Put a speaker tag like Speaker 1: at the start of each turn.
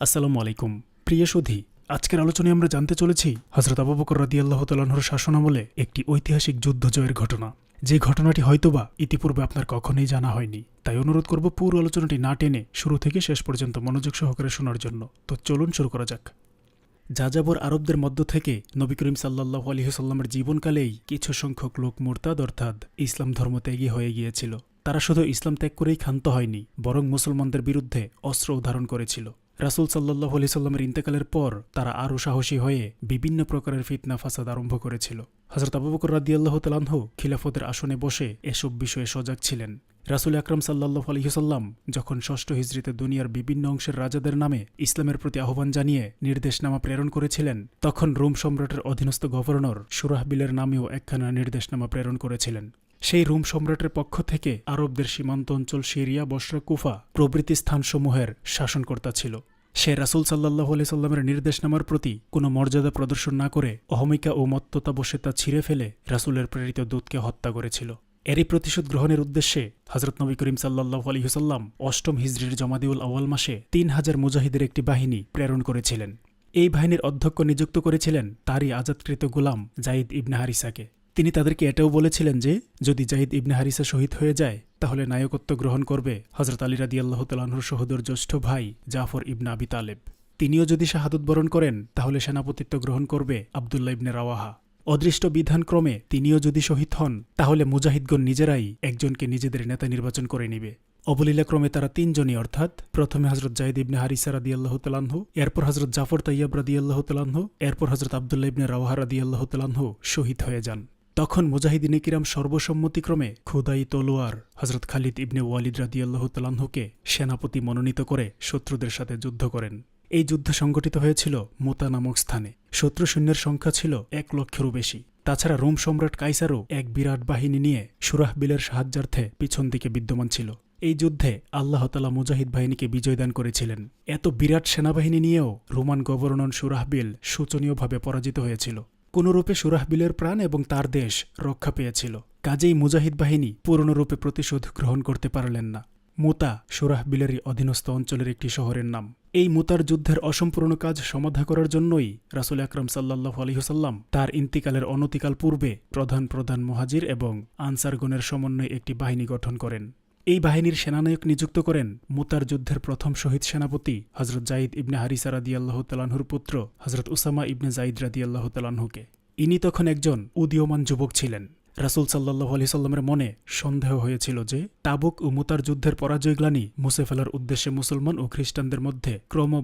Speaker 1: আসসালামু আলাইকুম প্রিয় সুধী, আজকের আলোচনায় আমরা জানতে চলেছি হযরত আবু বকর রাদিয়াল্লাহু তাআলা আনহুর শাসনামলে একটি ঐতিহাসিক যুদ্ধ জয়ের ঘটনা। যে ঘটনাটি হয়তোবা ইতিপূর্বে আপনার কখনোই জানা হয়নি, তাই অনুরোধ করব পুরো আলোচনাটি না টেনে শুরু থেকে শেষ পর্যন্ত মনোযোগ সহকারে শোনার জন্য। তো চলুন শুরু করা যাক। যাযাবর আরবদের মধ্য থেকে নবী করিম সাল্লাল্লাহু আলাইহি ওয়াসাল্লামের জীবনকালেই কিছু সংখ্যক লোক মুরতাদ অর্থাৎ ইসলাম ধর্ম ত্যাগী হয়ে গিয়েছিল। তারা শুধু ইসলাম ত্যাগ করেই ক্ষান্ত হয়নি, বরং মুসলমানদের বিরুদ্ধে অস্ত্র ধারণ করেছিল। রাসূল সাল্লাল্লাহু আলাইহি ওয়াসাল্লামের ইন্তেকালের পর তারা আরও সাহসী হয়ে বিভিন্ন প্রকারের ফিতনা ফাসাদ আরম্ভ করেছিল। হযরত আবু বকর রাদিয়াল্লাহু তাআলা আনহু খিলাফতের আসনে বসে এসব বিষয়ে সজাগ ছিলেন। রাসূল আকরাম সাল্লাল্লাহু আলাইহি ওয়াসাল্লাম যখন ষষ্ঠ হিজরিতে দুনিয়ার বিভিন্ন অংশের রাজাদের নামে ইসলামের প্রতি আহ্বান জানিয়ে নির্দেশনামা প্রেরণ করেছিলেন, তখন রোম সম্রাটের অধীনস্থ গভর্নর সুরাহবিলের নামেও একখানা নির্দেশনামা প্রেরণ করেছিলেন। সেই রোম সম্রাটের পক্ষ থেকে আরবদের সীমান্ত অঞ্চল সিরিয়া, বসরা, কুফা প্রভৃতি স্থানসমূহের শাসনকর্তা ছিল। সে রাসূল সাল্লাল্লাহু আলাইহি ওয়াসাল্লামের নির্দেশনামার প্রতি কোনো মর্যাদা প্রদর্শন না করে অহমিকা ও মত্ততা বসে তা ছিঁড়ে ফেলে রাসূলের প্রেরিত দূতকে হত্যা করেছিল। এরই প্রতিশোধ গ্রহণের উদ্দেশ্যে হযরত নবী করিম সাল্লাল্লাহু আলাইহি ওয়াসাল্লাম অষ্টম হিজরির জমাদিউল আউয়াল মাসে ৩,০০০ মুজাহিদের একটি বাহিনী প্রেরণ করেছিলেন। এই বাহিনীর অধ্যক্ষ নিযুক্ত করেছিলেন তারই আজাদকৃত গোলাম যায়েদ ইবনে হারিসাকে। তিনি তাদেরকে এটাও বলেছিলেন যে যদি যায়েদ ইবনে হারিসা শহীদ হয়ে যায় তাহলে নায়কত্ব গ্রহণ করবে হযরত আলী রাদিয়াল্লাহু তাআলা আনহুর সহোদর জ্যেষ্ঠ ভাই জাফর ইবনে আবি তালেব। তিনিও যদি শাহাদত বরণ করেন তাহলে সেনাপতিত্ব গ্রহণ করবে আবদুল্লাহ ইবনে রাওয়াহা। অদৃষ্ট বিধানক্রমে তিনিও যদি শহীদ হন তাহলে মুজাহিদগণ নিজেরাই একজনকে নিজেদের নেতা নির্বাচন করে নিবে। অবলীলাক্রমে তারা তিনজনই অর্থাৎ প্রথমে হযরত যায়েদ ইবনে হারিসা রাদিয়াল্লাহু তাআলা আনহু, এরপর হযরত জাফর তাইয়াব রাদিয়াল্লাহু তাআলা আনহু, এরপর হযরত আবদুল্লাহ ইবনে রাওয়াহা রাদিয়াল্লাহু তাআলা আনহু শহীদ হয়ে যান। তখন মুজাহিদিনে কিরাম সর্বসম্মতিক্রমে খুদাই তলোয়ার হযরত খালিদ ইবনে ওয়ালিদ রাদিয়াল্লাহু তাআলা আনহুকে সেনাপতি মনোনীত করে শত্রুদের সাথে যুদ্ধ করেন। এই যুদ্ধ সংগঠিত হয়েছিল মুতা নামক স্থানে। শত্রু সৈন্যের সংখ্যা ছিল ১,০০,০০০-এরও বেশি। তাছাড়া রোম সম্রাট কাইসারও এক বিরাট বাহিনী নিয়ে সুরাহবিলের সাহায্যার্থে পিছন দিকে বিদ্যমান ছিল। এই যুদ্ধে আল্লাহ তাআলা মুজাহিদ বাহিনীকে বিজয় দান করেছিলেন। এত বিরাট সেনাবাহিনী নিয়েও রোমান গভর্নর সুরাহবিল শোচনীয়ভাবে পরাজিত হয়েছিল। কোনরূপে সুরাহবিলের প্রাণ এবং তার দেশ রক্ষা পেয়েছিল। কাজেই মুজাহিদ বাহিনী পূর্ণরূপে প্রতিশোধ গ্রহণ করতে পারলেন না। মুতা সুরাহবিলেরই অধীনস্থ অঞ্চলের একটি শহরের নাম। এই মুতার যুদ্ধের অসম্পূর্ণ কাজ সমাধা করার জন্যই রাসূল আকরাম সাল্লাল্লাহু আলাইহি ওয়াসাল্লাম তার ইন্তিকালের অনতিকাল পূর্বে প্রধান মুহাজির এবং আনসারগণের সমন্বয়ে একটি বাহিনী গঠন করেন। এই বাহিনীর সেনানায়ক নিযুক্ত করেন মুতার যুদ্ধের প্রথম শহীদ সেনাপতি হযরত যায়েদ ইবনে হারিসা রাদিয়াল্লাহু তাআলা আনহুর পুত্র হযরত উসামা ইবনে যায়েদ রাদিয়াল্লাহু তাআলা আনহুকে। ইনি তখন একজন উদীয়মান যুবক ছিলেন। রাসূল সাল্লাল্লাহু আলাইহি ওয়াসাল্লামের মনে সন্দেহ হয়েছিল যে তাবুক ও মুতার যুদ্ধের পরাজয়গ্লানি মুছে ফেলার উদ্দেশ্যে মুসলমান ও খ্রিস্টানদের মধ্যে ক্রমবর্ধমান